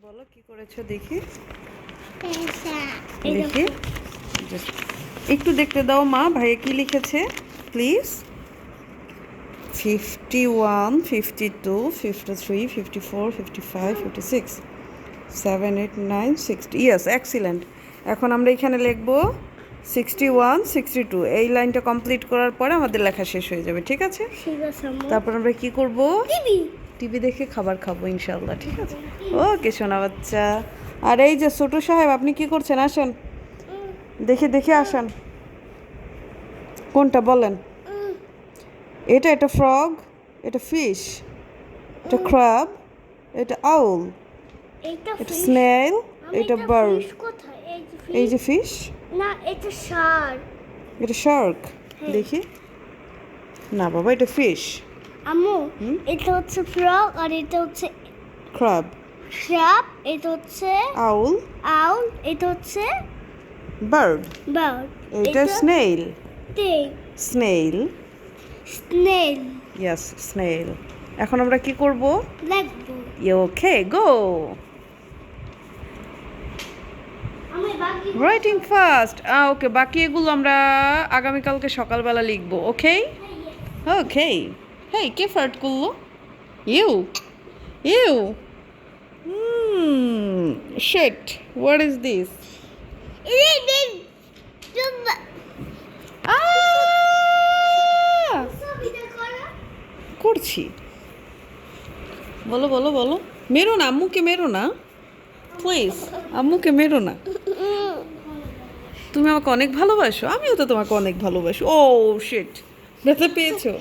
বলো কি করেছো দেখি এই দেখি Just একটু দেখতে দাও মা ভাইয়া কি লিখেছে প্লিজ 51 52 53 54 55 56 7 8 9 60 ইয়েস এক্সিলেন্ট এখন আমরা এখানে লিখব 61 62 এই লাইনটা কমপ্লিট করার পরে আমাদের লেখা শেষ হয়ে যাবে ঠিক আছে ঠিক আছে আম্মু তারপর আমরা কি করব টিভি টিভি দেখে খাবার খাবো ইনশাআল্লাহ ঠিক আছে ওকে সোনা বাচ্চা আর এই যে ছোট সাহেব আপনি কি করছেন আসেন দেখে দেখে আসেন কোনটা বলেন এটা এটা ফ্রগ এটা ফিশ এটা ক্র্যাব এটা আউল এইটা এটা স্নেল এটা বার্ড ফিশ কোথায় এই যে ফিশ না এটা শার্ক এটা শার্ক হ্যাঁ। দেখি না বাবা এটা ফিশ আম্মু এটা হচ্ছে ফ্রগ আর এটা হচ্ছে ক্র্যাব ক্র্যাব এটা হচ্ছে আউল আউল এটা হচ্ছে বার্ড বার্ড এটা snail tick snail snail yes snail এখন আমরা কি করব লাগবো ওকে গো আমি বাকি রাইটিং ফাস্ট ওকে বাকি এগুলো আমরা আগামীকালকে সকালবেলা লিখবো ওকে ওকে হেই কে ফার্ট করলো you you shit what is this করছি বলো বলো বলো মেরো না আম্মুকে মেরো না প্লিজ আম্মুকে মেরো না তুমি আমাকে অনেক ভালোবাসো আমিও তো তোমাকে অনেক ভালোবাসি ও শিট ব্যথা পেয়েছো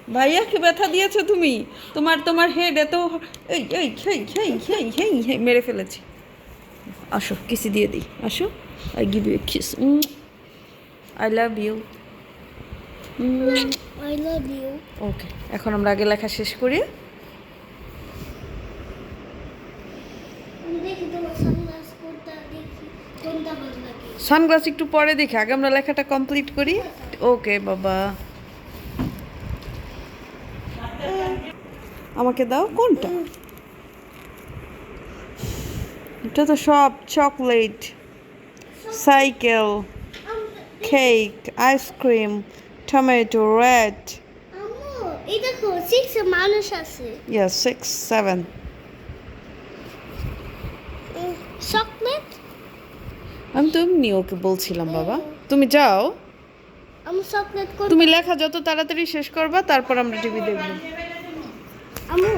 ভাইয়াকে ব্যথা দিয়েছো তুমি তোমার হেড এত এই এই হেই হেই হেই হেই হেই মেরে ফেলেছি আসো কিসি দিয়ে দিই আসো I give you kiss I love you I love you okay এখন আমরা আগে লেখা শেষ করি আমি দেখি তোমার সানগ্লাস কোনটা দেখি কোনটা ভালো লাগে সানগ্লাস একটু পরে দেখি আগে আমরা লেখাটা কমপ্লিট করি ওকে বাবা আমাকে দাও কোনটা এটা তো সব chocolate cycle cake ice cream tomato red আম্মু এই দেখো 6 মানুষ আছে ইয়েস 6 7 চকলেট আমি তো এমনি ওকে বলছিলাম বাবা তুমি যাও আমি চকলেট কোন তুমি লেখা যত তাড়াতাড়ি শেষ করবা তারপর আমরা টিভি দেখবো আম্মু